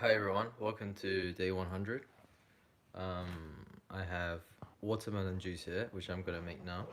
Hi everyone, welcome to day 100. I have watermelon juice here, which I'm gonna make now.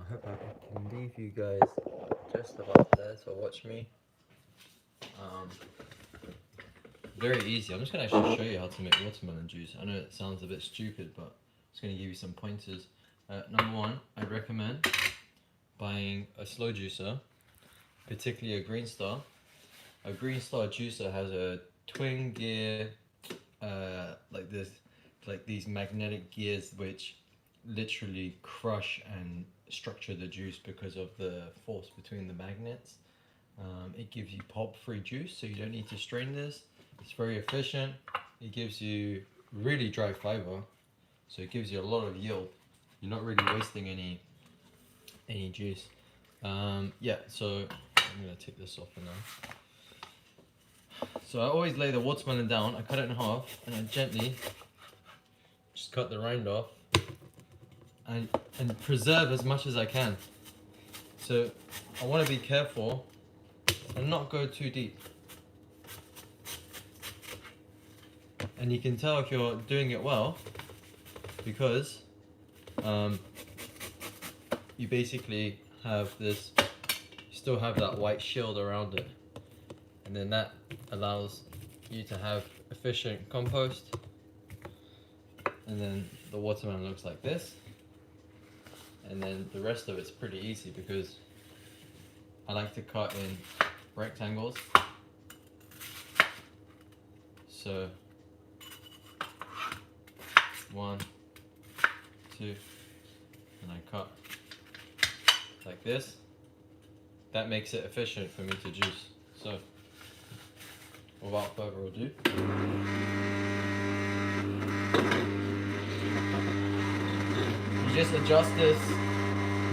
Hope I can leave you guys just about there to watch me. Um, Very easy. I'm just gonna actually show you how to make watermelon juice. I know it sounds a bit stupid, but I'm just gonna give you some pointers. Number one, I'd recommend buying a slow juicer, particularly a Green Star. A Green Star juicer has a twin gear, like this, like these magnetic gears which literally crush and structure the juice because of the force between the magnets. It gives you pulp-free juice, so you don't need to strain this. It's very efficient. It gives you really dry fiber, so it gives you a lot of yield. You're not really wasting any juice. Yeah, so I'm gonna take this off for now. So I always lay the watermelon down, I cut it in half, and I gently just cut the rind off and preserve as much as I can. So I want to be careful and not go too deep. And you can tell if you're doing it well because you basically have this, you still have that white shield around it. And then that allows you to have efficient compost. And then the watermelon looks like this. And then the rest of it's pretty easy because I like to cut in rectangles. So 1, 2, and I cut like this. That makes it efficient for me to juice. So without further ado, you just adjust this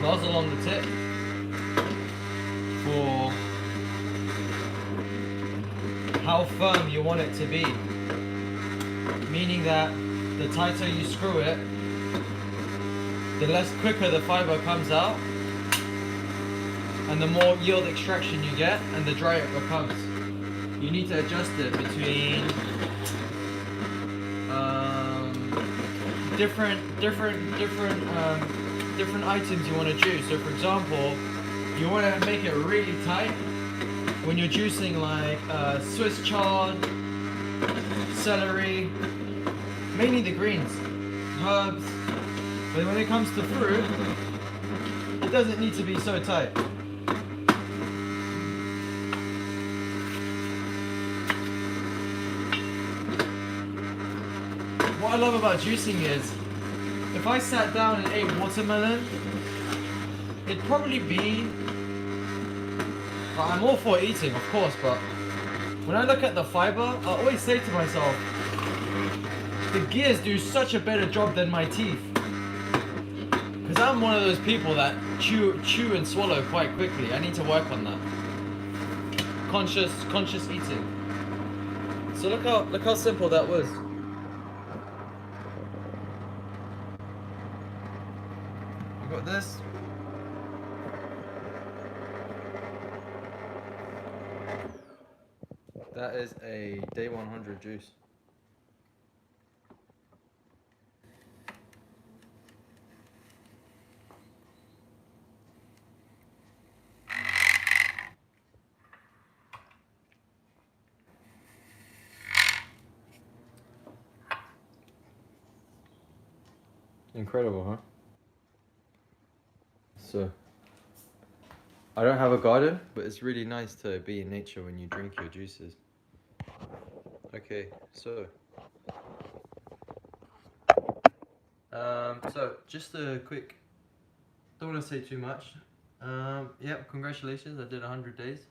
nozzle on the tip for how firm you want it to be. Meaning that the tighter you screw it, the less quicker the fiber comes out and the more yield extraction you get and the drier it becomes. You need to adjust it between different items you want to juice. So for example, you want to make it really tight when you're juicing like Swiss chard, celery, mainly the greens, herbs. But when it comes to fruit, it doesn't need to be so tight. What I love about juicing is, if I sat down and ate watermelon, it'd probably be, well, I'm all for eating, of course, but when I look at the fiber, I always say to myself, the gears do such a better job than my teeth. Because I'm one of those people that chew and swallow quite quickly. I need to work on that. Conscious eating. So look how simple that was. We got this. That is a day 100 juice. Incredible, huh? So, I don't have a garden, but it's really nice to be in nature when you drink your juices. Okay, so just a quick, don't want to say too much. Yep, congratulations, I did 100 days.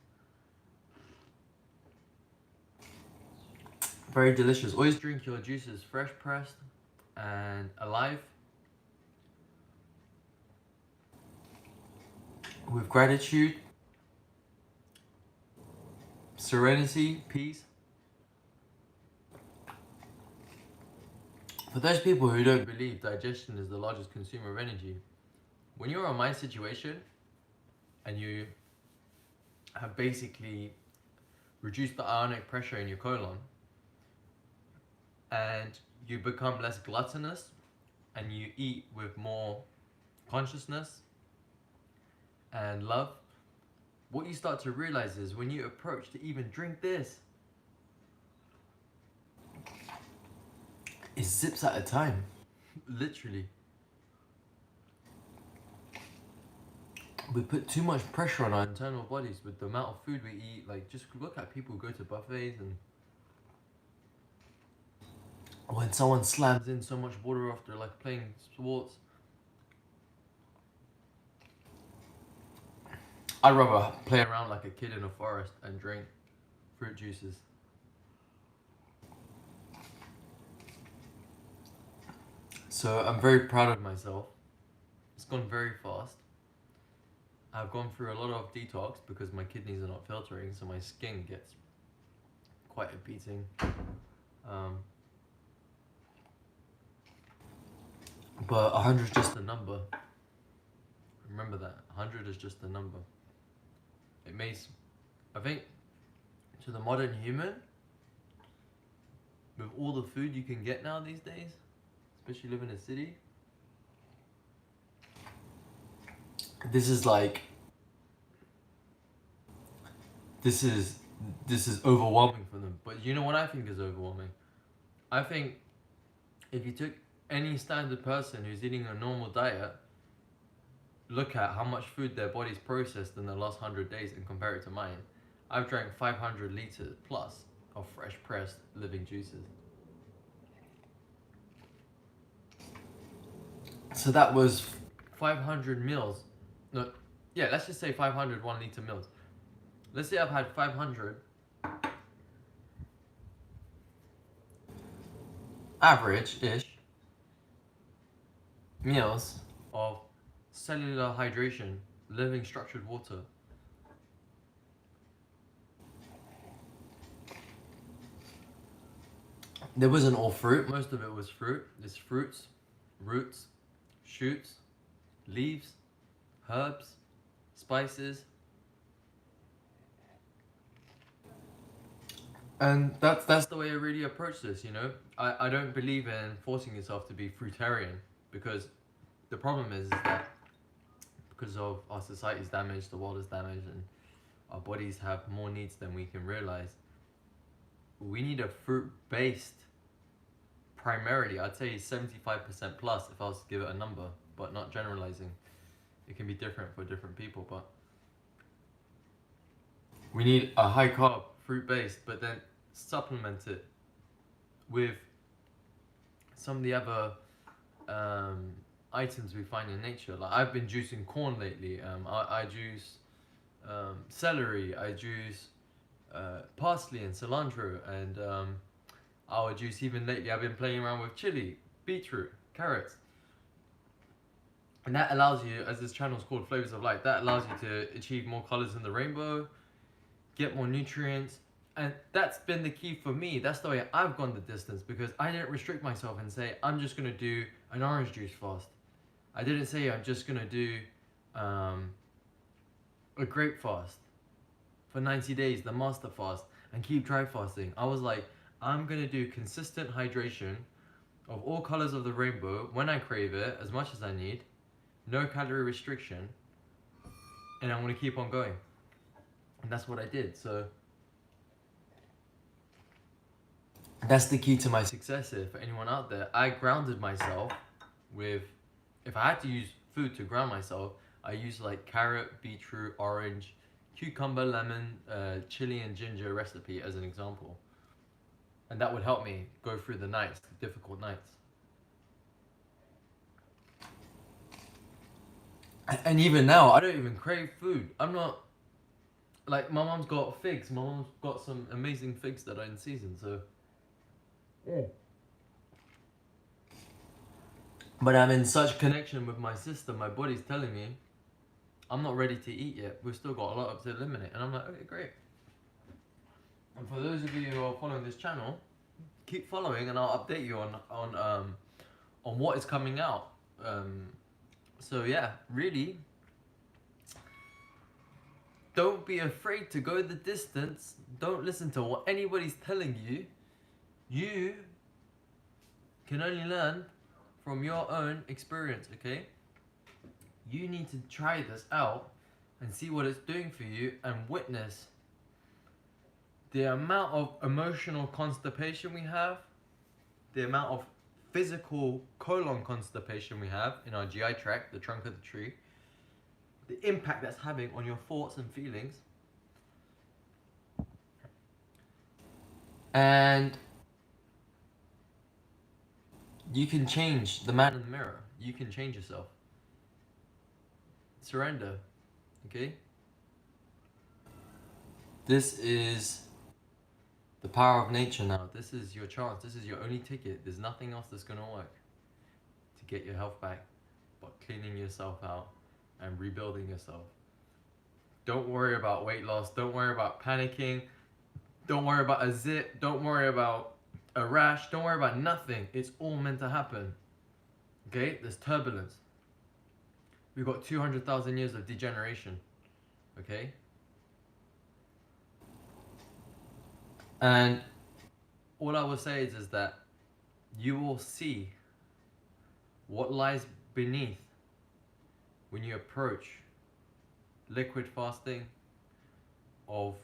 Very delicious. Always drink your juices fresh pressed and alive. With gratitude, serenity, peace. For those people who don't believe digestion is the largest consumer of energy, when you're in my situation and you have basically reduce the ionic pressure in your colon, and you become less gluttonous and you eat with more consciousness and love. What you start to realize is when you approach to even drink this, it sips at a time, literally. We put too much pressure on our internal bodies with the amount of food we eat. Like, just look at people who go to buffets, and when someone slams in so much water after like playing sports, I'd rather play around like a kid in a forest and drink fruit juices. So I'm very proud of myself. It's gone very fast. I've gone through a lot of detox because my kidneys are not filtering, so my skin gets quite a beating. But 100 is just a number. Remember that. 100 is just a number. It makes, I think, to the modern human, with all the food you can get now these days, especially living in a city, this is like, this is overwhelming for them. But you know what I think is overwhelming? I think if you took any standard person who's eating a normal diet, look at how much food their body's processed in the last 100 days and compare it to mine. I've drank 500 liters plus of fresh pressed living juices. So that was 500 meals. No, yeah, let's just say 500 1 liter meals. Let's say I've had 500 average-ish meals of cellular hydration, living structured water. There wasn't all fruit, most of it was fruit. There's fruits, roots, shoots, leaves, herbs, spices. And that's the way I really approach this, you know? I don't believe in forcing yourself to be fruitarian, because the problem is that because of our society's damaged, the world is damaged, and our bodies have more needs than we can realize. We need a fruit-based, primarily, I'd say 75% plus if I was to give it a number, but not generalizing. It can be different for different people, but we need a high carb, fruit-based, but then supplement it with some of the other items we find in nature. Like, I've been juicing corn lately. I juice celery. I juice parsley and cilantro, and our juice even lately I've been playing around with chili, beetroot, carrots. And that allows you, as this channel is called Flavors of Life, that allows you to achieve more colors in the rainbow, get more nutrients. And that's been the key for me. That's the way I've gone the distance, because I didn't restrict myself and say, I'm just going to do an orange juice fast. I didn't say I'm just going to do a grape fast for 90 days, the master fast, and keep dry fasting. I was like, I'm going to do consistent hydration of all colors of the rainbow when I crave it, as much as I need, no calorie restriction, and I'm going to keep on going. And that's what I did. So that's the key to my success here for anyone out there. I grounded myself with, if I had to use food to ground myself, I used like carrot, beetroot, orange, cucumber, lemon, chili and ginger recipe as an example. And that would help me go through the nights, the difficult nights. And even now, I don't even crave food. I'm not, like, my mom's got figs. My mom's got some amazing figs that are in season, so. Yeah. But I'm in such connection with my system, my body's telling me, I'm not ready to eat yet. We've still got a lot to eliminate. And I'm like, okay, great. And for those of you who are following this channel, keep following and I'll update you on what is coming out. So yeah, really, Don't be afraid to go the distance. Don't listen to what anybody's telling you. You can only learn from your own experience, okay? You need to try this out and see what it's doing for you and witness the amount of emotional constipation we have, the amount of physical colon constipation we have in our GI tract, the trunk of the tree, the impact that's having on your thoughts and feelings. And you can change the man in the mirror. You can change yourself. Surrender, okay? This is the power of nature now. This is your chance. This is your only ticket. There's nothing else that's gonna work to get your health back but cleaning yourself out and rebuilding yourself. Don't worry about weight loss. Don't worry about panicking. Don't worry about a zit. Don't worry about a rash. Don't worry about nothing. It's all meant to happen. Okay? There's turbulence. We've got 200,000 years of degeneration. Okay? And all I will say is that you will see what lies beneath when you approach liquid fasting of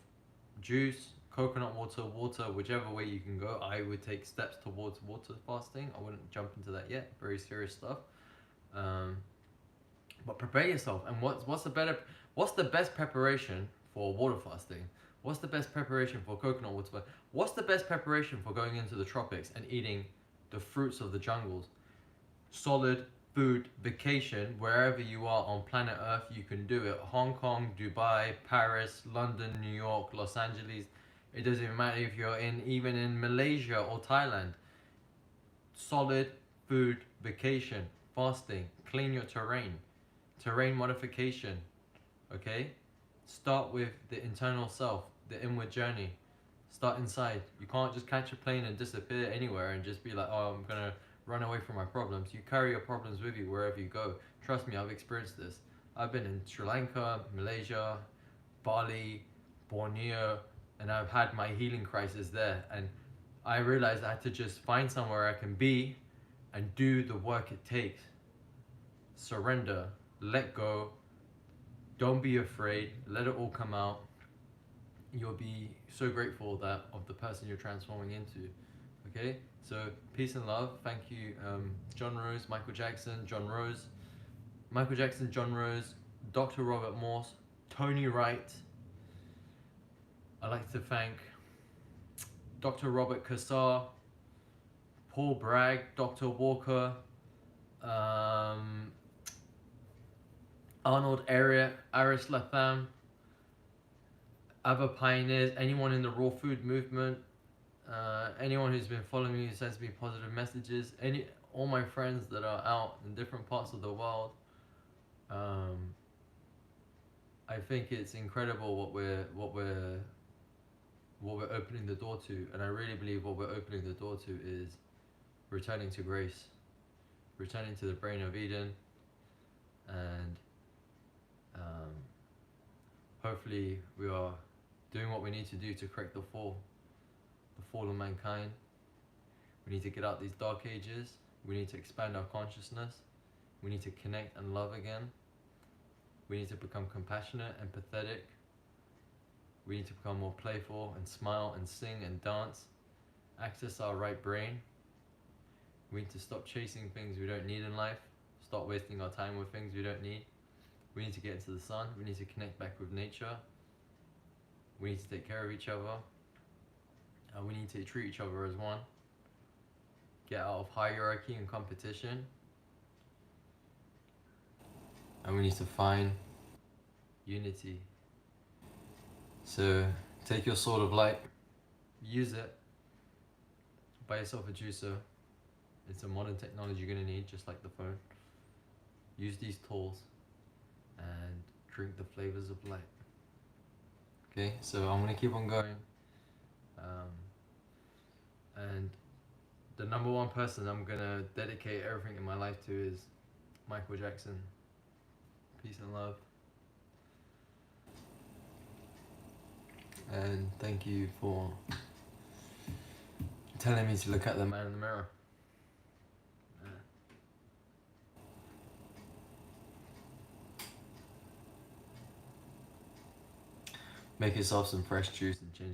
juice, coconut water, whichever way you can go. I would take steps towards water fasting. I wouldn't jump into that yet. Very serious stuff. But prepare yourself. And what's the best preparation for water fasting? What's the best preparation for coconut water? What's the best preparation for going into the tropics and eating the fruits of the jungles? Solid food vacation wherever you are on planet Earth. You can do it. Hong Kong, Dubai, Paris, London, New York, Los Angeles. It doesn't even matter if you're even in Malaysia or Thailand. Solid food vacation, fasting, clean your terrain modification. Okay, start with the internal self, the inward journey. Start inside. You can't just catch a plane and disappear anywhere and just be like, oh, I'm gonna run away from my problems. You carry your problems with you wherever you go. Trust me, I've experienced this. I've been in Sri Lanka, Malaysia, Bali, Borneo, and I've had my healing crisis there. And I realized I had to just find somewhere I can be and do the work it takes. Surrender, let go, don't be afraid, let it all come out. You'll be so grateful of the person you're transforming into. Okay, so peace and love. Thank you, John Rose, Michael Jackson, John Rose, Dr. Robert Morse, Tony Wright. I'd like to thank Dr. Robert Cassar, Paul Bragg, Dr. Walker, Arnold Aris Latham, other pioneers, anyone in the raw food movement, anyone who's been following me, who sends me positive messages, all my friends that are out in different parts of the world. I think it's incredible what we're opening the door to, and I really believe what we're opening the door to is returning to grace, returning to the brain of Eden, and hopefully we are doing what we need to do to correct the fall of mankind. We need to get out these dark ages. We need to expand our consciousness. We need to connect and love again. We need to become compassionate, empathetic. We need to become more playful and smile and sing and dance. Access our right brain. We need to stop chasing things we don't need in life. Stop wasting our time with things we don't need. We need to get into the sun. We need to connect back with nature. We need to take care of each other. And we need to treat each other as one. Get out of hierarchy and competition. And we need to find unity. So take your sword of light, use it, buy yourself a juicer. It's a modern technology you're gonna need, just like the phone. Use these tools and drink the flavors of light. Okay, so I'm gonna keep on going. And the number one person I'm gonna dedicate everything in my life to is Michael Jackson. Peace and love. And thank you for telling me to look at the man in the mirror. Make yourself some fresh juice and ginger.